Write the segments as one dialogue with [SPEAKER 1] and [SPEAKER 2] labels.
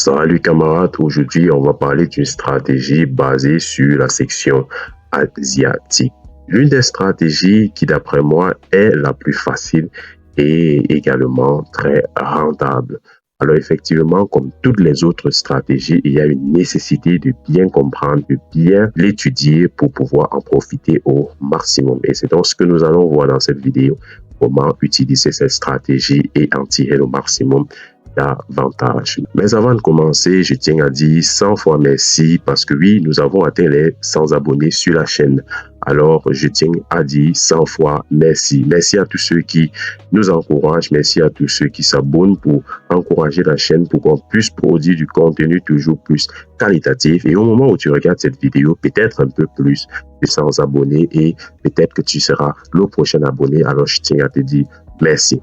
[SPEAKER 1] Salut camarades, aujourd'hui on va parler d'une stratégie basée sur la section asiatique. L'une des stratégies qui d'après moi est la plus facile et également très rentable. Alors effectivement, comme toutes les autres stratégies, il y a une nécessité de bien comprendre, de bien l'étudier pour pouvoir en profiter au maximum. Et c'est donc ce que nous allons voir dans cette vidéo, comment utiliser cette stratégie et en tirer le maximum davantage. Mais avant de commencer, je tiens à dire 100 fois merci parce que oui, nous avons atteint les 100 abonnés sur la chaîne. Alors, je tiens à dire 100 fois merci. Merci à tous ceux qui nous encouragent. Merci à tous ceux qui s'abonnent pour encourager la chaîne pour qu'on puisse produire du contenu toujours plus qualitatif. Et au moment où tu regardes cette vidéo, peut-être un peu plus de 100 abonnés et peut-être que tu seras le prochain abonné. Alors, je tiens à te dire merci.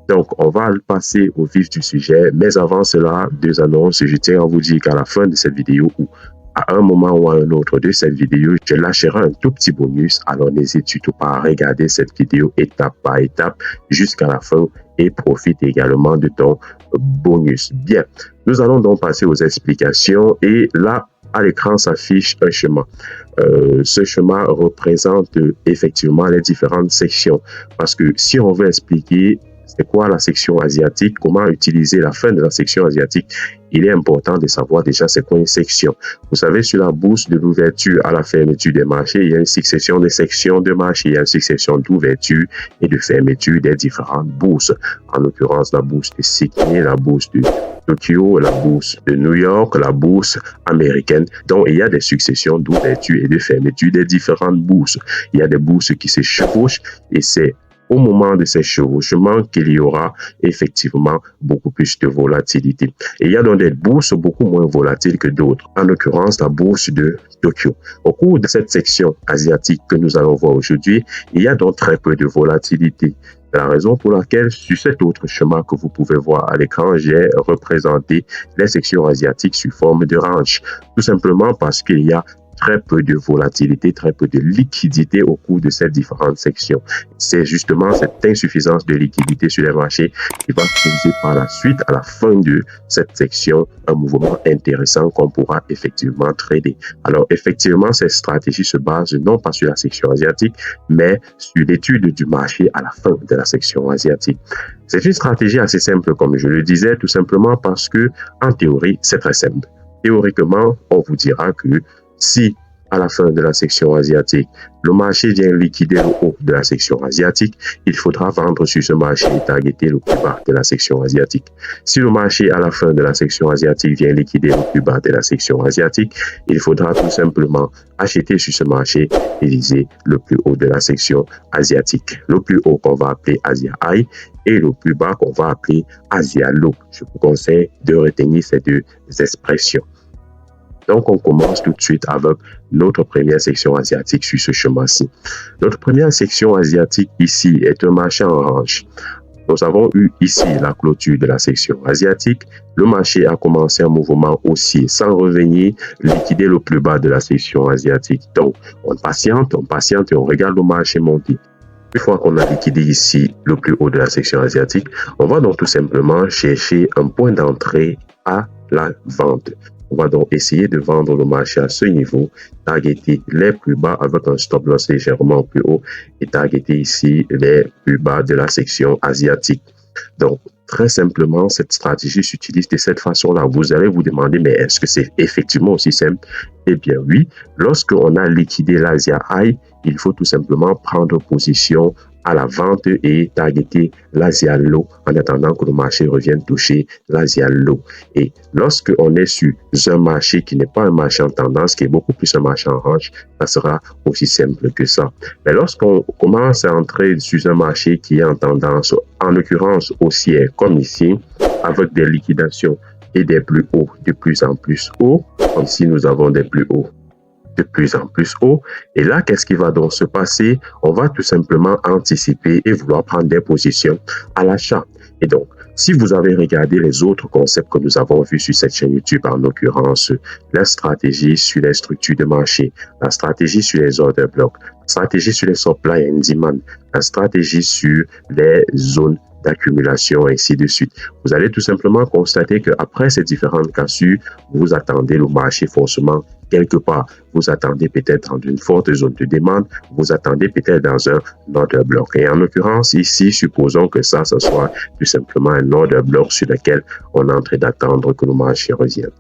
[SPEAKER 1] Donc, on va passer au vif du sujet. Mais avant cela, deux annonces. Je tiens à vous dire qu'à la fin de cette vidéo ou à un moment ou à un autre de cette vidéo, je lâcherai un tout petit bonus. Alors, n'hésite surtout pas à regarder cette vidéo étape par étape jusqu'à la fin et profite également de ton bonus. Bien, nous allons donc passer aux explications et là, à l'écran s'affiche un chemin. Ce chemin représente effectivement les différentes sections parce que si on veut expliquer c'est quoi la section asiatique, comment utiliser la fin de la section asiatique, il est important de savoir déjà c'est quoi une section. Vous savez, sur la bourse de l'ouverture à la fermeture des marchés, il y a une succession de sections de marché, il y a une succession d'ouverture et de fermeture des différentes bourses. En l'occurrence, la bourse de Sydney, la bourse de Tokyo, la bourse de New York, la bourse américaine. Donc, il y a des successions d'ouverture et de fermeture des différentes bourses. Il y a des bourses qui se chevauchent et c'est au moment de ces chevauchements qu'il y aura effectivement beaucoup plus de volatilité. Et il y a donc des bourses beaucoup moins volatiles que d'autres, en l'occurrence la bourse de Tokyo. Au cours de cette section asiatique que nous allons voir aujourd'hui, il y a donc très peu de volatilité. C'est la raison pour laquelle, sur cet autre chemin que vous pouvez voir à l'écran, j'ai représenté les sections asiatiques sous forme de range. Tout simplement parce qu'il y a très peu de volatilité, très peu de liquidité au cours de ces différentes sections. C'est justement cette insuffisance de liquidité sur les marchés qui va causer par la suite, à la fin de cette section, un mouvement intéressant qu'on pourra effectivement trader. Alors, effectivement, cette stratégie se base non pas sur la section asiatique, mais sur l'étude du marché à la fin de la section asiatique. C'est une stratégie assez simple, comme je le disais, tout simplement parce que, en théorie, c'est très simple. Théoriquement, on vous dira que si à la fin de la section asiatique, le marché vient liquider le haut de la section asiatique, il faudra vendre sur ce marché et targeter le plus bas de la section asiatique. Si le marché à la fin de la section asiatique vient liquider le plus bas de la section asiatique, il faudra tout simplement acheter sur ce marché et viser le plus haut de la section asiatique. Le plus haut qu'on va appeler Asia High et le plus bas qu'on va appeler Asia Low. Je vous conseille de retenir ces deux expressions. Donc, on commence tout de suite avec notre première section asiatique sur ce chemin-ci. Notre première section asiatique ici est un marché en range. Nous avons eu ici la clôture de la section asiatique. Le marché a commencé un mouvement haussier sans revenir liquider le plus bas de la section asiatique. Donc, on patiente et on regarde le marché monter. Une fois qu'on a liquidé ici le plus haut de la section asiatique, on va donc tout simplement chercher un point d'entrée à la vente. On va donc essayer de vendre le marché à ce niveau, targeter les plus bas avec un stop loss légèrement plus haut et targeter ici les plus bas de la section asiatique. Donc, très simplement, cette stratégie s'utilise de cette façon-là. Vous allez vous demander, mais est-ce que c'est effectivement aussi simple? Eh bien oui, lorsqu'on a liquidé l'Asia High, il faut tout simplement prendre position à la vente et targeter l'Asia Low en attendant que le marché revienne toucher l'Asia Low. Et lorsque on est sur un marché qui n'est pas un marché en tendance, qui est beaucoup plus un marché en range, ça sera aussi simple que ça. Mais lorsqu'on commence à entrer sur un marché qui est en tendance, en l'occurrence haussière, comme ici, avec des liquidations et des plus hauts de plus en plus hauts, comme ici nous avons des plus hauts de plus en plus haut. Et là, qu'est-ce qui va donc se passer? On va tout simplement anticiper et vouloir prendre des positions à l'achat. Et donc, si vous avez regardé les autres concepts que nous avons vus sur cette chaîne YouTube, en l'occurrence, la stratégie sur les structures de marché, la stratégie sur les order blocks, la stratégie sur les supply and demand, la stratégie sur les zones d'accumulation, ainsi de suite. Vous allez tout simplement constater qu'après ces différentes cassures, vous attendez le marché forcément quelque part. Vous attendez peut-être dans une forte zone de demande, vous attendez peut-être dans un order block. Et en l'occurrence, ici, supposons que ça soit tout simplement un order block sur lequel on est en train d'attendre que le marché revienne.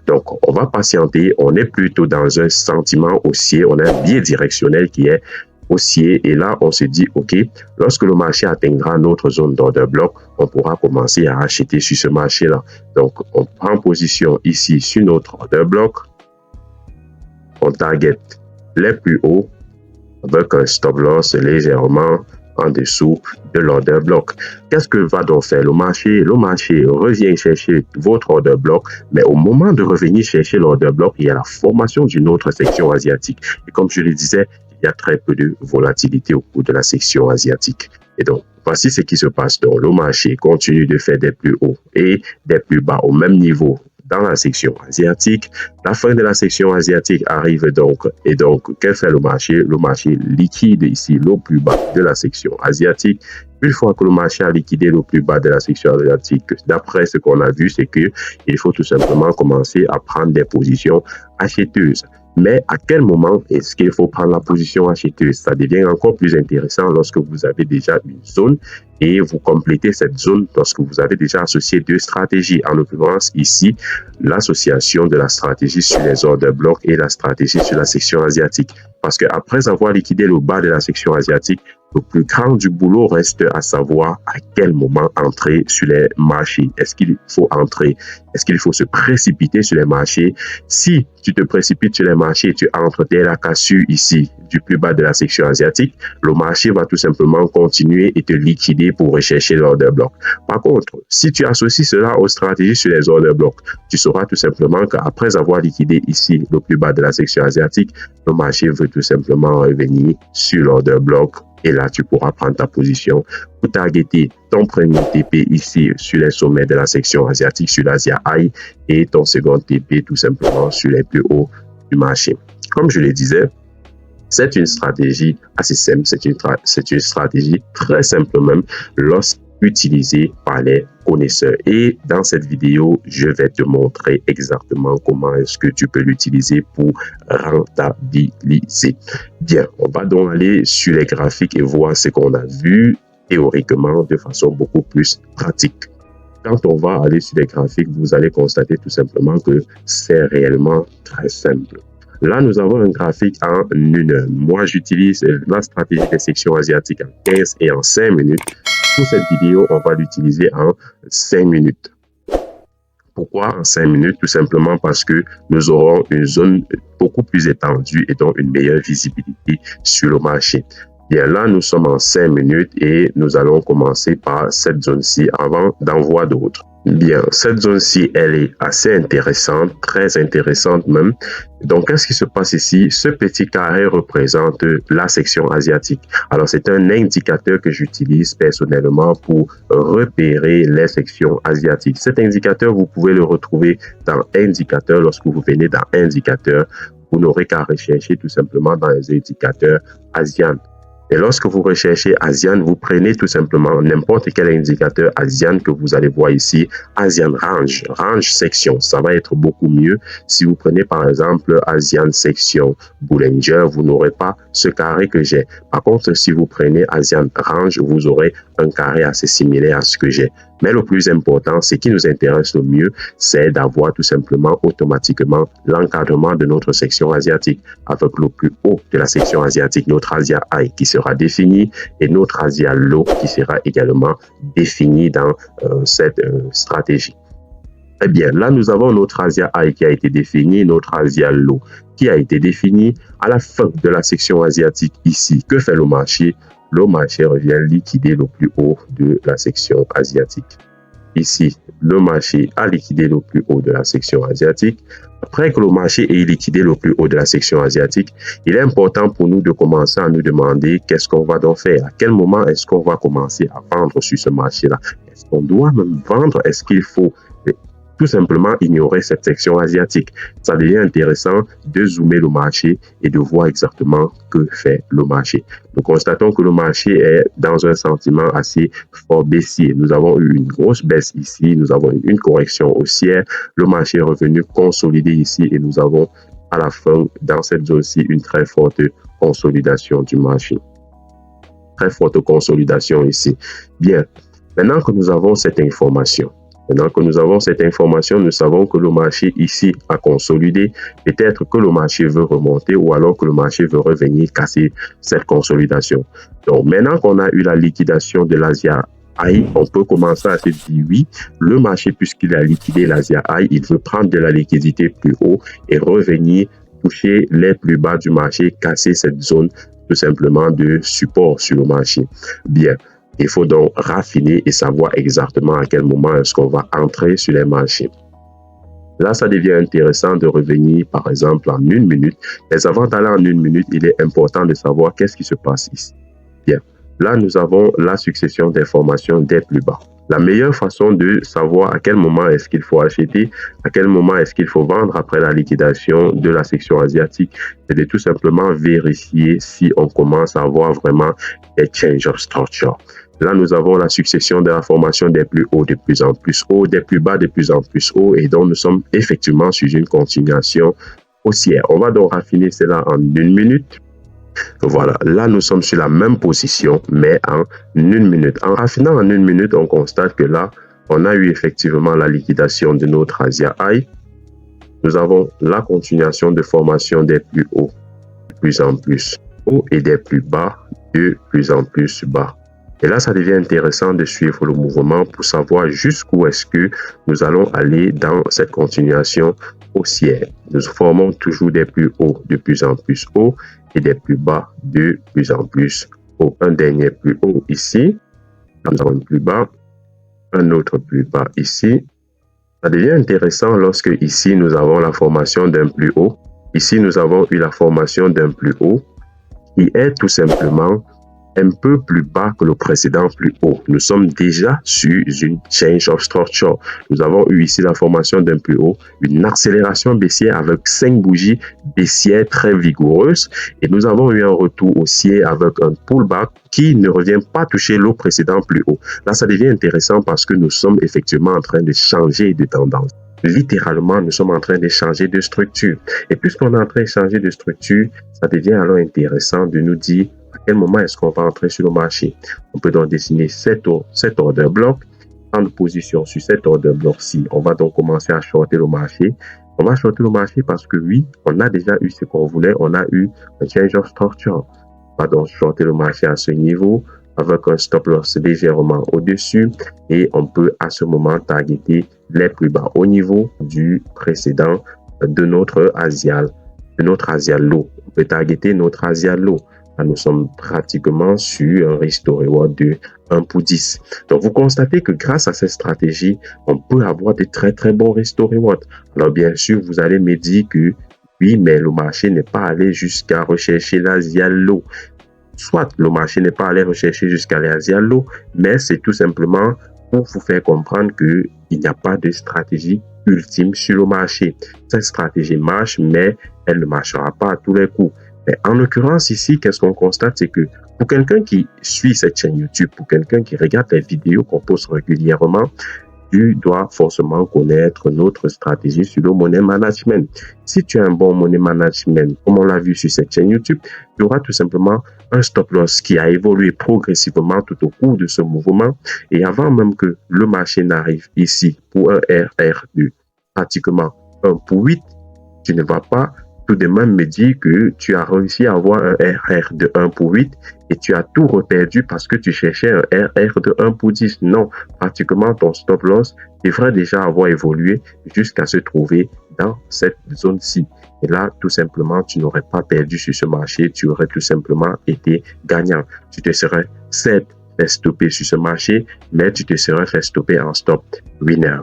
[SPEAKER 1] Donc, on va patienter, on est plutôt dans un sentiment haussier, on a un biais directionnel qui est haussier et là, on se dit, OK, lorsque le marché atteindra notre zone d'order block, on pourra commencer à acheter sur ce marché-là. Donc, on prend position ici sur notre order block, on target les plus hauts avec un stop loss légèrement en dessous de l'order block. Qu'est-ce que va donc faire le marché? Le marché revient chercher votre order block, mais au moment de revenir chercher l'order block, il y a la formation d'une autre section asiatique. Et comme je le disais, il y a très peu de volatilité au cours de la section asiatique. Et donc, voici ce qui se passe. Donc, le marché continue de faire des plus hauts et des plus bas au même niveau dans la section asiatique. La fin de la section asiatique arrive donc. Et donc, qu'est-ce que fait le marché? Le marché liquide ici le plus bas de la section asiatique. Une fois que le marché a liquidé le plus bas de la section asiatique, d'après ce qu'on a vu, c'est qu'il faut tout simplement commencer à prendre des positions acheteuses. Mais à quel moment est-ce qu'il faut prendre la position acheteuse? Ça devient encore plus intéressant lorsque vous avez déjà une zone et vous complétez cette zone lorsque vous avez déjà associé deux stratégies. En l'occurrence, ici, l'association de la stratégie sur les order blocks et la stratégie sur la section asiatique. Parce qu'après avoir liquidé le bas de la section asiatique, le plus grand du boulot reste à savoir à quel moment entrer sur les marchés. Est-ce qu'il faut entrer? Est-ce qu'il faut se précipiter sur les marchés? Si tu te précipites sur les marchés, tu entres dès la cassure ici du plus bas de la section asiatique, le marché va tout simplement continuer et te liquider pour rechercher l'order block. Par contre, si tu associes cela aux stratégies sur les order blocks, tu sauras tout simplement qu'après avoir liquidé ici le plus bas de la section asiatique, le marché veut tout simplement revenir sur l'order block. Et là, tu pourras prendre ta position pour targeter ton premier TP ici sur les sommets de la section asiatique, sur l'Asia High, et ton second TP tout simplement sur les plus hauts du marché. Comme je le disais, c'est une stratégie assez simple, c'est une stratégie très simple même lorsqu'utilisée par les connaisseurs. Et dans cette vidéo, je vais te montrer exactement comment est-ce que tu peux l'utiliser pour rentabiliser. Bien, on va donc aller sur les graphiques et voir ce qu'on a vu théoriquement de façon beaucoup plus pratique. Quand on va aller sur les graphiques, vous allez constater tout simplement que c'est réellement très simple. Là, nous avons un graphique en 1 heure. Moi, j'utilise la stratégie des sections asiatiques en 15 et en 5 minutes. Pour cette vidéo, on va l'utiliser en 5 minutes. Pourquoi en 5 minutes? Tout simplement parce que nous aurons une zone beaucoup plus étendue et donc une meilleure visibilité sur le marché. Bien, là, nous sommes en 5 minutes et nous allons commencer par cette zone-ci avant d'en voir d'autres. Bien, cette zone-ci, elle est assez intéressante, très intéressante même. Donc, qu'est-ce qui se passe ici? Ce petit carré représente la section asiatique. Alors, c'est un indicateur que j'utilise personnellement pour repérer les sections asiatiques. Cet indicateur, vous pouvez le retrouver dans Indicateur. Lorsque vous venez dans Indicateur, vous n'aurez qu'à rechercher tout simplement dans les indicateurs ASEAN. Et lorsque vous recherchez ASEAN, vous prenez tout simplement n'importe quel indicateur ASEAN que vous allez voir ici, ASEAN Range, Range Section. Ça va être beaucoup mieux. Si vous prenez par exemple ASEAN Section Bollinger, vous n'aurez pas ce carré que j'ai. Par contre, si vous prenez ASEAN Range, vous aurez un carré assez similaire à ce que j'ai. Mais le plus important, ce qui nous intéresse le mieux, c'est d'avoir tout simplement automatiquement l'encadrement de notre section asiatique avec le plus haut de la section asiatique, notre Asia High qui sera défini et notre Asia Low qui sera également défini dans cette stratégie. Eh bien, là, nous avons notre Asia High qui a été défini, notre Asia Low qui a été défini à la fin de la section asiatique ici. Que fait le marché? Le marché revient liquider le plus haut de la section asiatique. Ici, le marché a liquidé le plus haut de la section asiatique. Après que le marché ait liquidé le plus haut de la section asiatique, il est important pour nous de commencer à nous demander qu'est-ce qu'on va donc faire. À quel moment est-ce qu'on va commencer à vendre sur ce marché-là? Est-ce qu'on doit même vendre? Est-ce qu'il faut tout simplement ignorer cette section asiatique. Ça devient intéressant de zoomer le marché et de voir exactement que fait le marché. Nous constatons que le marché est dans un sentiment assez fort baissier. Nous avons eu une grosse baisse ici, nous avons eu une correction haussière. Le marché est revenu consolider ici et nous avons à la fin, dans cette zone-ci, une très forte consolidation du marché. Très forte consolidation ici. Bien, maintenant que nous avons cette information, nous savons que le marché ici a consolidé. Peut-être que le marché veut remonter ou alors que le marché veut revenir casser cette consolidation. Donc, maintenant qu'on a eu la liquidation de l'Asia High, on peut commencer à se dire oui, le marché, puisqu'il a liquidé l'Asia High, il veut prendre de la liquidité plus haut et revenir toucher les plus bas du marché, casser cette zone tout simplement de support sur le marché. Bien, il faut donc raffiner et savoir exactement à quel moment est-ce qu'on va entrer sur les marchés. Là, ça devient intéressant de revenir, par exemple, en 1 minute. Mais avant d'aller en 1 minute, il est important de savoir qu'est-ce qui se passe ici. Bien, là, nous avons la succession d'informations des plus bas. La meilleure façon de savoir à quel moment est-ce qu'il faut acheter, à quel moment est-ce qu'il faut vendre après la liquidation de la section asiatique, c'est de tout simplement vérifier si on commence à avoir vraiment des change of structure. Là, nous avons la succession de la formation des plus hauts de plus en plus hauts, des plus bas de plus en plus hauts, et donc nous sommes effectivement sur une continuation haussière. On va donc raffiner cela en 1 minute. Voilà, là nous sommes sur la même position, mais en 1 minute. En raffinant en 1 minute, on constate que là, on a eu effectivement la liquidation de notre Asia High. Nous avons la continuation de formation des plus hauts de plus en plus hauts et des plus bas de plus en plus bas. Et là, ça devient intéressant de suivre le mouvement pour savoir jusqu'où est-ce que nous allons aller dans cette continuation haussière. Nous formons toujours des plus hauts de plus en plus hauts et des plus bas de plus en plus haut. Un dernier plus haut ici, nous avons un plus bas, un autre plus bas ici. Ça devient intéressant lorsque ici nous avons la formation d'un plus haut. Ici nous avons eu la formation d'un plus haut qui est tout simplement un peu plus bas que le précédent plus haut. Nous sommes déjà sur une change of structure. Nous avons eu ici la formation d'un plus haut, une accélération baissière avec 5 bougies baissières très vigoureuses et nous avons eu un retour haussier avec un pullback qui ne revient pas toucher le précédent plus haut. Là, ça devient intéressant parce que nous sommes effectivement en train de changer de tendance. Littéralement, nous sommes en train de changer de structure. Et puisqu'on est en train de changer de structure, ça devient alors intéressant de nous dire à quel moment est-ce qu'on va entrer sur le marché. On peut donc dessiner cet order bloc, prendre position sur cet order bloc-ci. On va donc commencer à shorter le marché. On va shorter le marché parce que oui, on a déjà eu ce qu'on voulait. On a eu un change of structure. On va donc shorter le marché à ce niveau avec un stop loss légèrement au-dessus et on peut à ce moment targeter les plus bas au niveau du précédent de notre Asia Low. On peut targeter notre Asia Low. Là, nous sommes pratiquement sur un risk to reward de 1 pour 10. Donc, vous constatez que grâce à cette stratégie, on peut avoir de très, très bons risk to reward. Alors, bien sûr, vous allez me dire que oui, mais le marché n'est pas allé jusqu'à rechercher l'Asia Low. Soit le marché n'est pas allé rechercher jusqu'à l'Asia Low, mais c'est tout simplement pour vous faire comprendre qu'il n'y a pas de stratégie ultime sur le marché. Cette stratégie marche, mais elle ne marchera pas à tous les coups. Mais en l'occurrence ici, qu'est-ce qu'on constate, c'est que pour quelqu'un qui suit cette chaîne YouTube, pour quelqu'un qui regarde les vidéos qu'on poste régulièrement, tu dois forcément connaître notre stratégie sur le money management. Si tu as un bon money management, comme on l'a vu sur cette chaîne YouTube, tu auras tout simplement un stop loss qui a évolué progressivement tout au cours de ce mouvement. Et avant même que le marché n'arrive ici pour un RR de pratiquement 1 pour 8, tu ne vas pas tout de même me dire que tu as réussi à avoir un RR de 1 pour 8 et tu as tout reperdu parce que tu cherchais un RR de 1 pour 10. Non, pratiquement ton stop loss devrait déjà avoir évolué jusqu'à se trouver dans cette zone-ci. Et là, tout simplement, tu n'aurais pas perdu sur ce marché, tu aurais tout simplement été gagnant. Tu te serais certes fait stopper sur ce marché, mais tu te serais fait stopper en stop winner.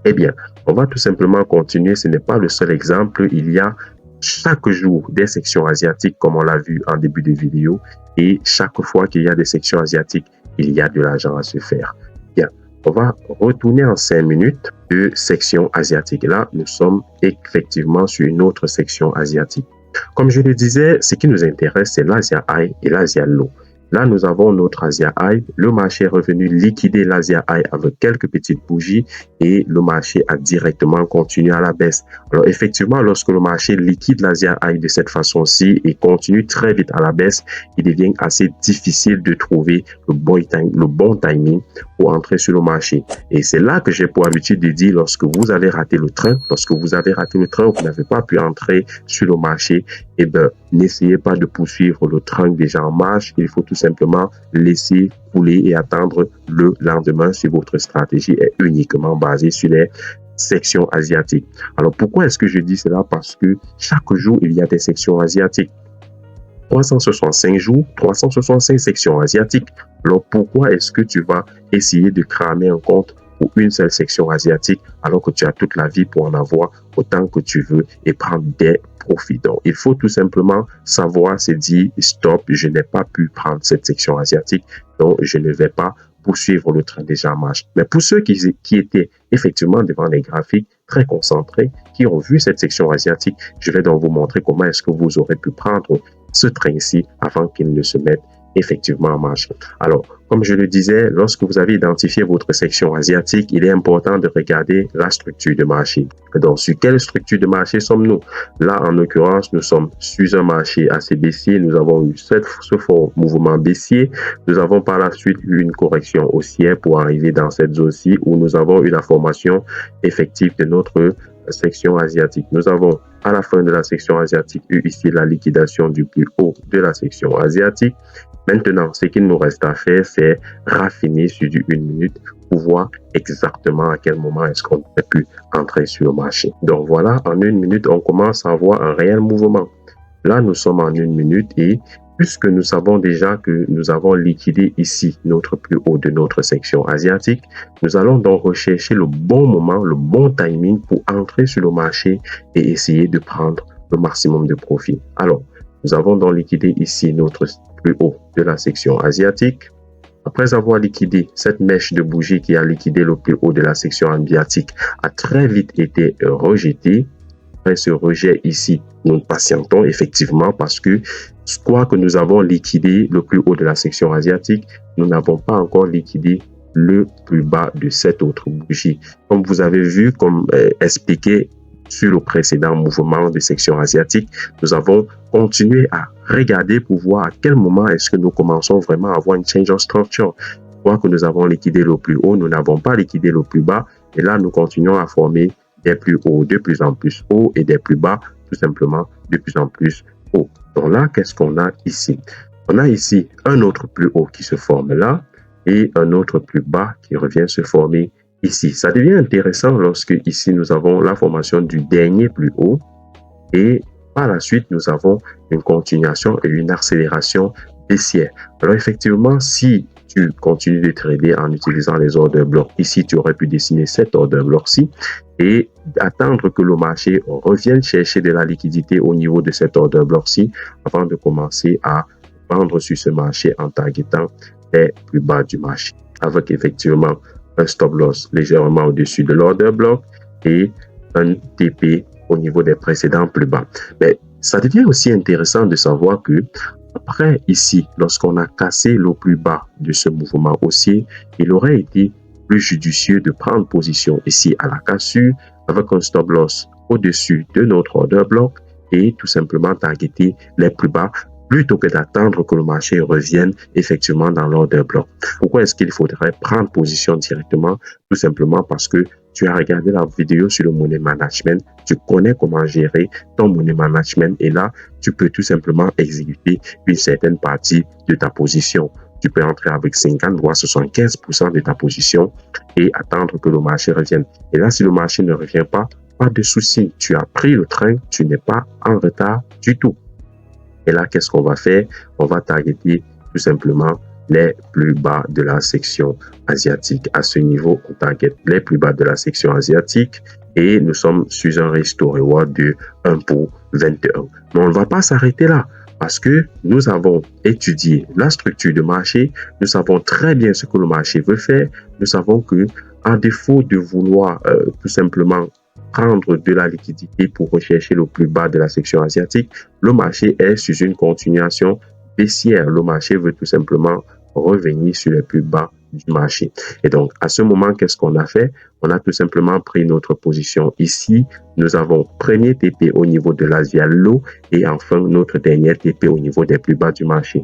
[SPEAKER 1] Eh bien, on va tout simplement continuer. Ce n'est pas le seul exemple. Il y a chaque jour des sections asiatiques, comme on l'a vu en début de vidéo. Et chaque fois qu'il y a des sections asiatiques, il y a de l'argent à se faire. Bien. On va retourner en 5 minutes de section asiatique. Et là, nous sommes effectivement sur une autre section asiatique. Comme je le disais, ce qui nous intéresse, c'est l'Asia High et l'Asia Low. Là, nous avons notre Asia High. Le marché est revenu liquider l'Asia High avec quelques petites bougies et le marché a directement continué à la baisse. Alors, effectivement, lorsque le marché liquide l'Asia High de cette façon-ci et continue très vite à la baisse, il devient assez difficile de trouver le bon timing pour entrer sur le marché. Et c'est là que j'ai pour habitude de dire, lorsque vous avez raté le train, vous n'avez pas pu entrer sur le marché, eh bien, n'essayez pas de poursuivre le train déjà en marche. Il faut tout simplement laisser couler et attendre le lendemain si votre stratégie est uniquement basée sur les sections asiatiques. Alors, pourquoi est-ce que je dis cela? Parce que chaque jour, il y a des sections asiatiques. 365 jours, 365 sections asiatiques. Alors, pourquoi est-ce que tu vas essayer de cramer un compte pour une seule section asiatique alors que tu as toute la vie pour en avoir autant que tu veux et prendre des profits? Donc, il faut tout simplement savoir se dire stop, je n'ai pas pu prendre cette section asiatique, donc je ne vais pas poursuivre le train déjà en marche. Mais pour ceux qui étaient effectivement devant les graphiques, très concentrés, qui ont vu cette section asiatique, je vais donc vous montrer comment est-ce que vous aurez pu prendre ce train-ci avant qu'il ne se mette effectivement en marche. Alors, comme je le disais, lorsque vous avez identifié votre section asiatique, il est important de regarder la structure de marché. Donc, sur quelle structure de marché sommes-nous? Là, en l'occurrence, nous sommes sur un marché assez baissier. Nous avons eu ce fort mouvement baissier. Nous avons par la suite eu une correction haussière pour arriver dans cette zone-ci où nous avons eu la formation effective de notre section asiatique. Nous avons à la fin de la section asiatique eu ici la liquidation du plus haut de la section asiatique. Maintenant, ce qu'il nous reste à faire, c'est raffiner sur du 1 minute pour voir exactement à quel moment est-ce qu'on a pu entrer sur le marché. Donc voilà, en 1 minute, on commence à avoir un réel mouvement. Là, nous sommes en 1 minute et puisque nous savons déjà que nous avons liquidé ici notre plus haut de notre section asiatique, nous allons donc rechercher le bon moment, le bon timing pour entrer sur le marché et essayer de prendre le maximum de profit. Alors, nous avons donc liquidé ici notre plus haut de la section asiatique. Après avoir liquidé cette mèche de bougie qui a liquidé le plus haut de la section asiatique, a très vite été rejetée. Après ce rejet ici, nous patientons effectivement parce que quoi que nous avons liquidé le plus haut de la section asiatique, nous n'avons pas encore liquidé le plus bas de cette autre bougie. Comme vous avez vu, comme expliqué sur le précédent mouvement de section asiatique, nous avons continué à regarder pour voir à quel moment est-ce que nous commençons vraiment à avoir une change of structure. Quoi que nous avons liquidé le plus haut, nous n'avons pas liquidé le plus bas et là nous continuons à former des plus hauts de plus en plus hauts et des plus bas tout simplement de plus en plus hauts. Donc là, qu'est-ce qu'on a ici? On a ici un autre plus haut qui se forme là et un autre plus bas qui revient se former ici. Ça devient intéressant lorsque ici nous avons la formation du dernier plus haut et par la suite nous avons une continuation et une accélération baissière. Alors effectivement, si tu continues de trader en utilisant les order blocks, ici tu aurais pu dessiner cet order block-ci et attendre que le marché revienne chercher de la liquidité au niveau de cet order block-ci avant de commencer à vendre sur ce marché en targetant les plus bas du marché, avec effectivement un stop loss légèrement au-dessus de l'order block et un TP au niveau des précédents plus bas. Mais ça devient aussi intéressant de savoir que après ici, lorsqu'on a cassé le plus bas de ce mouvement haussier, il aurait été plus judicieux de prendre position ici à la cassure avec un stop loss au-dessus de notre order block et tout simplement targeter les plus bas plutôt que d'attendre que le marché revienne effectivement dans l'order block. Pourquoi est-ce qu'il faudrait prendre position directement? Tout simplement parce que tu as regardé la vidéo sur le money management, tu connais comment gérer ton money management et là, tu peux tout simplement exécuter une certaine partie de ta position. Tu peux entrer avec 50 voire 75% de ta position et attendre que le marché revienne. Et là, si le marché ne revient pas, pas de souci. Tu as pris le train, tu n'es pas en retard du tout. Et là, qu'est-ce qu'on va faire? On va targeter tout simplement les plus bas de la section asiatique. À ce niveau, on target les plus bas de la section asiatique et nous sommes sur un risk to reward de 1 pour 21. Mais on ne va pas s'arrêter là Parce que nous avons étudié la structure de marché, nous savons très bien ce que le marché veut faire, nous savons que en défaut de vouloir tout simplement prendre de la liquidité pour rechercher le plus bas de la section asiatique, le marché est sur une continuation baissière. Le marché veut tout simplement revenir sur les plus bas du marché. Et donc, à ce moment, qu'est-ce qu'on a fait? On a tout simplement pris notre position ici. Nous avons premier TP au niveau de l'Asia Low et enfin notre dernier TP au niveau des plus bas du marché.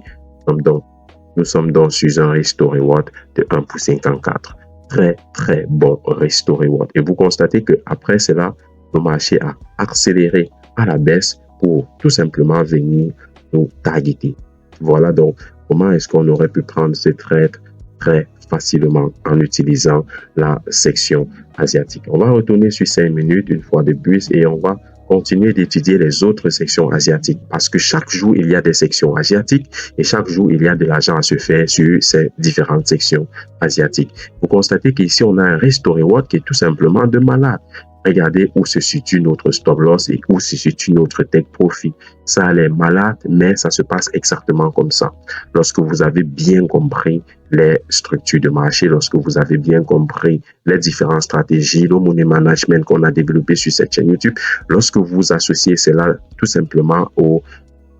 [SPEAKER 1] Nous sommes donc sur un Resto Reward de 1,54. Très bon Resto Reward. Et vous constatez qu'après cela, le marché a accéléré à la baisse pour tout simplement venir nous targeter. Voilà donc comment est-ce qu'on aurait pu prendre ces trades très facilement en utilisant la section asiatique. On va retourner sur 5 minutes une fois de plus et on va continuer d'étudier les autres sections asiatiques parce que chaque jour, il y a des sections asiatiques et chaque jour, il y a de l'argent à se faire sur ces différentes sections asiatiques. Vous constatez qu'ici, on a un Resto Reward qui est tout simplement de malade. Regardez où se situe notre stop loss et où se situe notre take profit. Ça a l'air malade, mais ça se passe exactement comme ça. Lorsque vous avez bien compris les structures de marché, lorsque vous avez bien compris les différentes stratégies, le money management qu'on a développé sur cette chaîne YouTube, lorsque vous associez cela tout simplement aux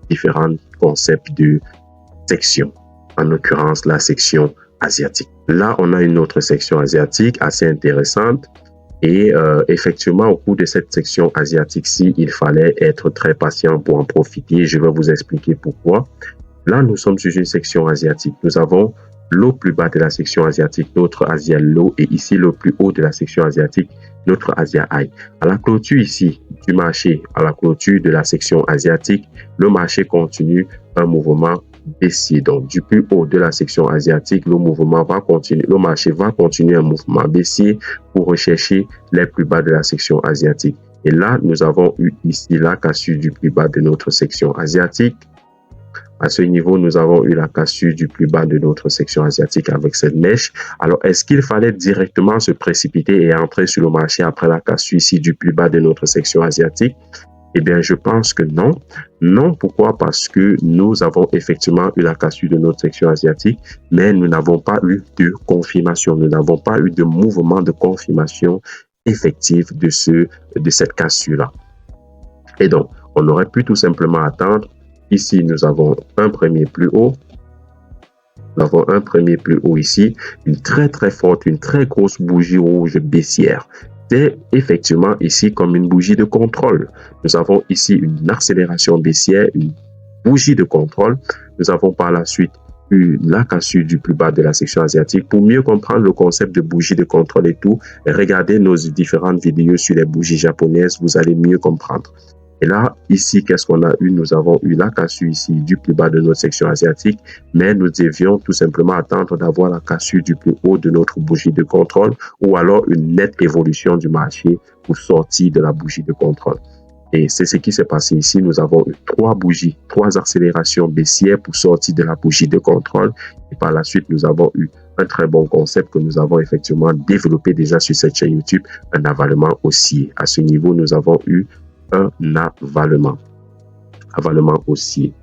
[SPEAKER 1] différents concepts de section, en l'occurrence la section asiatique. Là, on a une autre section asiatique assez intéressante. Et effectivement, au cours de cette section asiatique-ci, il fallait être très patient pour en profiter. Je vais vous expliquer pourquoi. Là, nous sommes sur une section asiatique. Nous avons le plus bas de la section asiatique, notre Asia Low, et ici le plus haut de la section asiatique, notre Asia High. À la clôture ici du marché, à la clôture de la section asiatique, le marché continue un mouvement baissier. Donc, du plus haut de la section asiatique, le marché va continuer un mouvement baissier pour rechercher les plus bas de la section asiatique. Et là, nous avons eu ici la cassure du plus bas de notre section asiatique. À ce niveau, nous avons eu la cassure du plus bas de notre section asiatique avec cette mèche. Alors, est-ce qu'il fallait directement se précipiter et entrer sur le marché après la cassure ici du plus bas de notre section asiatique? Eh bien, je pense que non. Non, pourquoi? Parce que nous avons effectivement eu la cassure de notre section asiatique, mais nous n'avons pas eu de confirmation. Nous n'avons pas eu de mouvement de confirmation effective de cette cassure-là. Et donc, on aurait pu tout simplement attendre. Ici, nous avons un premier plus haut. Nous avons un premier plus haut ici. Une très forte, une très grosse bougie rouge baissière. C'est effectivement ici comme une bougie de contrôle. Nous avons ici une accélération baissière, une bougie de contrôle. Nous avons par la suite eu la cassure du plus bas de la section asiatique. Pour mieux comprendre le concept de bougie de contrôle et tout, regardez nos différentes vidéos sur les bougies japonaises, vous allez mieux comprendre. Et là, ici, qu'est-ce qu'on a eu? Nous avons eu la cassure ici du plus bas de notre section asiatique, mais nous devions tout simplement attendre d'avoir la cassure du plus haut de notre bougie de contrôle ou alors une nette évolution du marché pour sortir de la bougie de contrôle. Et c'est ce qui s'est passé ici. Nous avons eu 3 bougies, 3 accélérations baissières pour sortir de la bougie de contrôle. Et par la suite, nous avons eu un très bon concept que nous avons effectivement développé déjà sur cette chaîne YouTube, un avalement haussier. À ce niveau, nous avons eu un avalement haussier.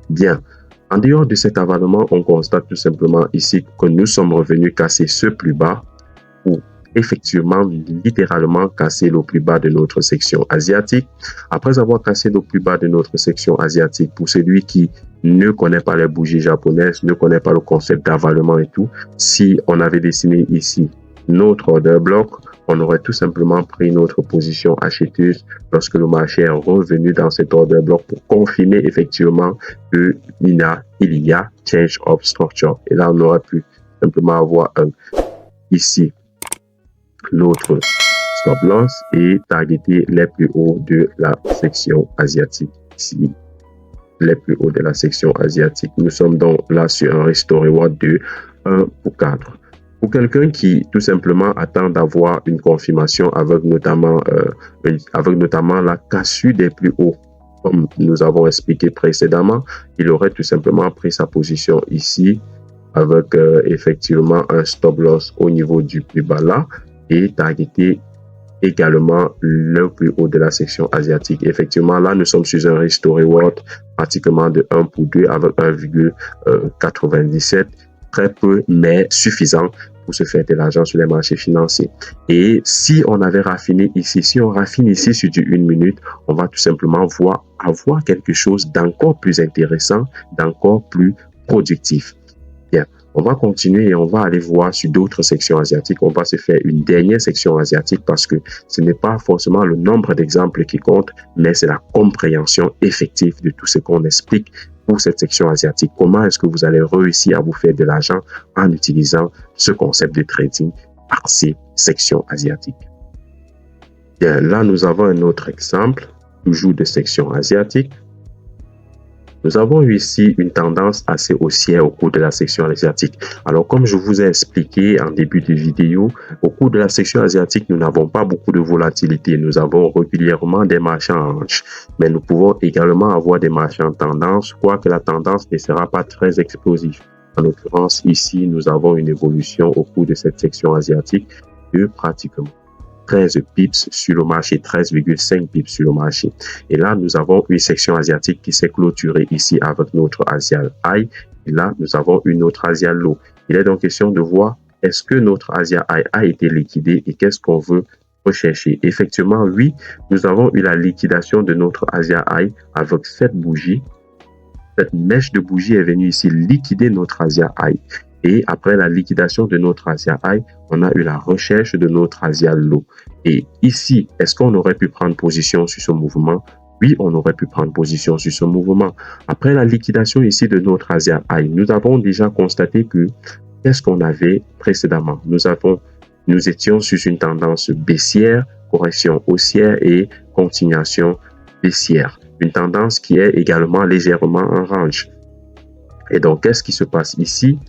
[SPEAKER 1] Bien, en dehors de cet avalement, on constate tout simplement ici que nous sommes revenus casser ce plus bas ou effectivement, littéralement casser le plus bas de notre section asiatique. Après avoir cassé le plus bas de notre section asiatique, pour celui qui ne connaît pas les bougies japonaises, ne connaît pas le concept d'avalement et tout, si on avait dessiné ici notre order block, on aurait tout simplement pris notre position acheteuse lorsque le marché est revenu dans cet order block pour confirmer effectivement qu'il y a change of structure. Et là, on aurait pu simplement avoir ici notre stop loss et targeter les plus hauts de la section asiatique. Ici, les plus hauts de la section asiatique. Nous sommes donc là sur un Resto Reward de 1 pour 4. Pour quelqu'un qui tout simplement attend d'avoir une confirmation avec notamment la cassure des plus hauts, comme nous avons expliqué précédemment, il aurait tout simplement pris sa position ici avec effectivement un stop loss au niveau du plus bas là et targeter également le plus haut de la section asiatique. Effectivement, là, nous sommes sur un risk to reward pratiquement de 1 pour 2 avec 1,97. Très peu, mais suffisant pour se faire de l'argent sur les marchés financiers. Et si on avait raffiné ici, si on raffine ici sur du 1 minute, on va tout simplement avoir quelque chose d'encore plus intéressant, d'encore plus productif. Bien, on va continuer et on va aller voir sur d'autres sections asiatiques. On va se faire une dernière section asiatique parce que ce n'est pas forcément le nombre d'exemples qui compte, mais c'est la compréhension effective de tout ce qu'on explique pour cette section asiatique. Comment est-ce que vous allez réussir à vous faire de l'argent en utilisant ce concept de trading par ces sections asiatiques. Bien, là, nous avons un autre exemple, toujours de section asiatique. Nous avons eu ici une tendance assez haussière au cours de la section asiatique. Alors, comme je vous ai expliqué en début de vidéo, au cours de la section asiatique, nous n'avons pas beaucoup de volatilité. Nous avons régulièrement des marchés en hanche. Mais nous pouvons également avoir des marchés en tendance, quoique la tendance ne sera pas très explosive. En l'occurrence, ici, nous avons une évolution au cours de cette section asiatique de pratiquement 13 pips sur le marché, 13,5 pips sur le marché. Et là, nous avons une section asiatique qui s'est clôturée ici avec notre Asian High. Et là, nous avons une autre Asian Low. Il est donc question de voir est-ce que notre Asian High a été liquidé et qu'est-ce qu'on veut rechercher. Effectivement, oui, nous avons eu la liquidation de notre Asian High avec cette bougie. Cette mèche de bougie est venue ici liquider notre Asian High. Et après la liquidation de notre Asian High, on a eu la recherche de notre Asian Low. Et ici, est-ce qu'on aurait pu prendre position sur ce mouvement? Oui, on aurait pu prendre position sur ce mouvement. Après la liquidation ici de notre Asian High, nous avons déjà constaté que qu'est-ce qu'on avait précédemment? Nous étions sur une tendance baissière, correction haussière et continuation baissière. Une tendance qui est également légèrement en range. Et donc, qu'est-ce qui se passe ici?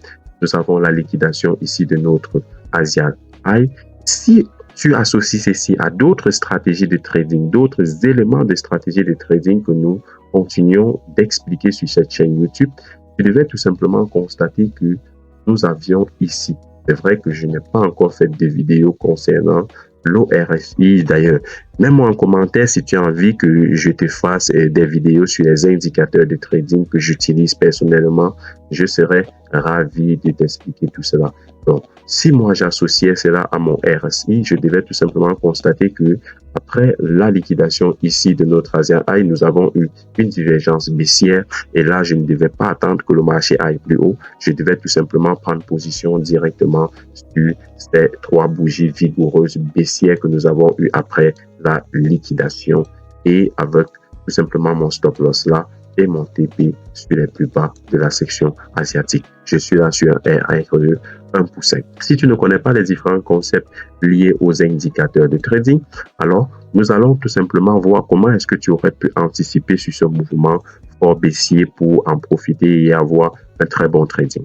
[SPEAKER 1] Nous avons la liquidation ici de notre Asian High. Si tu associes ceci à d'autres stratégies de trading, d'autres éléments de stratégie de trading que nous continuons d'expliquer sur cette chaîne YouTube, tu devais tout simplement constater que nous avions ici. C'est vrai que je n'ai pas encore fait de vidéo concernant l'ORSI. D'ailleurs, mets-moi en commentaire si tu as envie que je te fasse des vidéos sur les indicateurs de trading que j'utilise personnellement. Je serai ravi de t'expliquer tout cela. Donc, si moi j'associais cela à mon RSI, je devais tout simplement constater que après la liquidation ici de notre Asian High, nous avons eu une divergence baissière et là, je ne devais pas attendre que le marché aille plus haut. Je devais tout simplement prendre position directement sur ces 3 bougies vigoureuses baissières que nous avons eues après la liquidation et avec tout simplement mon stop loss là et mon TP sur les plus bas de la section asiatique. Je suis là sur un RRE 1 pour 5. Si tu ne connais pas les différents concepts liés aux indicateurs de trading, alors nous allons tout simplement voir comment est-ce que tu aurais pu anticiper sur ce mouvement fort baissier pour en profiter et avoir un très bon trading.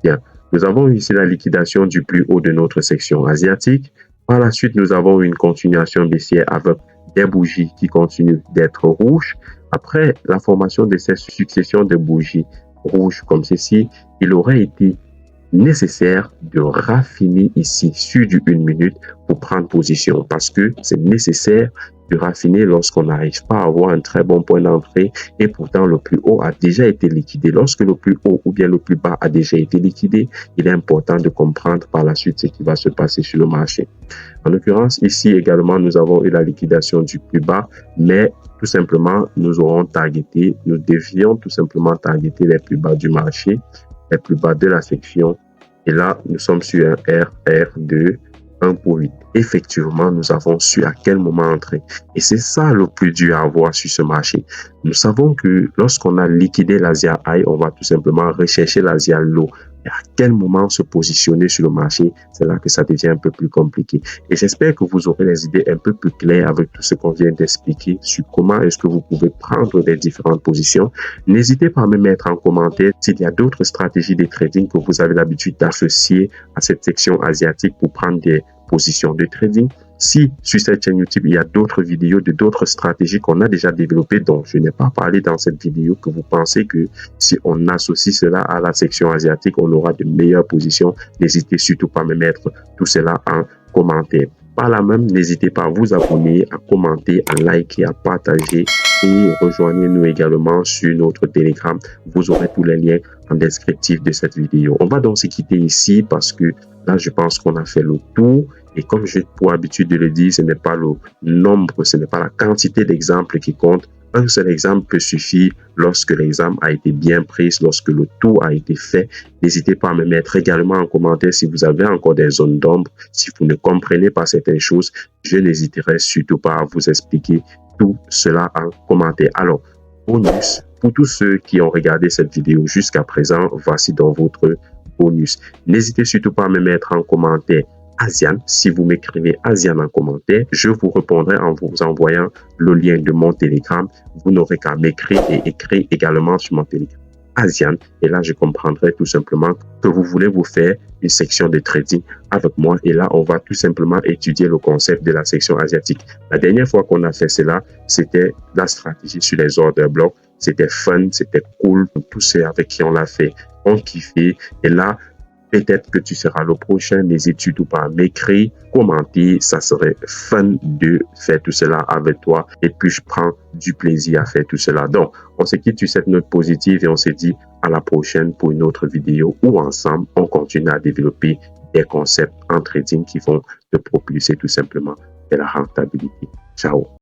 [SPEAKER 1] Bien, nous avons ici la liquidation du plus haut de notre section asiatique. Par la suite, nous avons une continuation baissière avec des bougies qui continuent d'être rouges. Après la formation de cette succession de bougies rouges comme ceci, il aurait été nécessaire de raffiner ici sur du 1 minute pour prendre position parce que c'est nécessaire de raffiner lorsqu'on n'arrive pas à avoir un très bon point d'entrée et pourtant le plus haut a déjà été liquidé. Lorsque le plus haut ou bien le plus bas a déjà été liquidé, il est important de comprendre par la suite ce qui va se passer sur le marché. En l'occurrence, ici également, nous avons eu la liquidation du plus bas, mais tout simplement, nous devions tout simplement targeter les plus bas du marché, les plus bas de la section. Et là, nous sommes sur un RR2 1 pour 8. Effectivement, nous avons su à quel moment entrer. Et c'est ça le plus dur à avoir sur ce marché. Nous savons que lorsqu'on a liquidé l'Asian High, on va tout simplement rechercher l'Asian Low. Et à quel moment se positionner sur le marché, c'est là que ça devient un peu plus compliqué. Et j'espère que vous aurez les idées un peu plus claires avec tout ce qu'on vient d'expliquer sur comment est-ce que vous pouvez prendre les différentes positions. N'hésitez pas à me mettre en commentaire s'il y a d'autres stratégies de trading que vous avez l'habitude d'associer à cette section asiatique pour prendre des positions de trading. Si sur cette chaîne YouTube, il y a d'autres vidéos de d'autres stratégies qu'on a déjà développées dont je n'ai pas parlé dans cette vidéo, que vous pensez que si on associe cela à la section asiatique, on aura de meilleures positions, n'hésitez surtout pas à me mettre tout cela en commentaire. Par là même, n'hésitez pas à vous abonner, à commenter, à liker, à partager et rejoignez-nous également sur notre Telegram. Vous aurez tous les liens en descriptif de cette vidéo. On va donc se quitter ici parce que là, je pense qu'on a fait le tour. Et comme j'ai pour habitude de le dire, ce n'est pas le nombre, ce n'est pas la quantité d'exemples qui compte. Un seul exemple peut suffire lorsque l'exemple a été bien pris, lorsque le tour a été fait. N'hésitez pas à me mettre également en commentaire si vous avez encore des zones d'ombre, si vous ne comprenez pas certaines choses. Je n'hésiterai surtout pas à vous expliquer tout cela en commentaire. Alors, bonus, pour tous ceux qui ont regardé cette vidéo jusqu'à présent, voici donc votre bonus. N'hésitez surtout pas à me mettre en commentaire Asian. Si vous m'écrivez Asian en commentaire, je vous répondrai en vous envoyant le lien de mon Telegram. Vous n'aurez qu'à m'écrire et écrire également sur mon Telegram Asian. Et là, je comprendrai tout simplement que vous voulez vous faire une section de trading avec moi. Et là, on va tout simplement étudier le concept de la section asiatique. La dernière fois qu'on a fait cela, c'était la stratégie sur les ordres blocs. C'était fun, c'était cool. Tous ceux avec qui on l'a fait ont kiffé. Et là, peut-être que tu seras le prochain. N'hésite surtout pas à m'écrire, commenter. Ça serait fun de faire tout cela avec toi. Et puis, je prends du plaisir à faire tout cela. Donc, on se quitte sur cette note positive et on se dit à la prochaine pour une autre vidéo où ensemble, on continue à développer des concepts en trading qui vont te propulser tout simplement de la rentabilité. Ciao.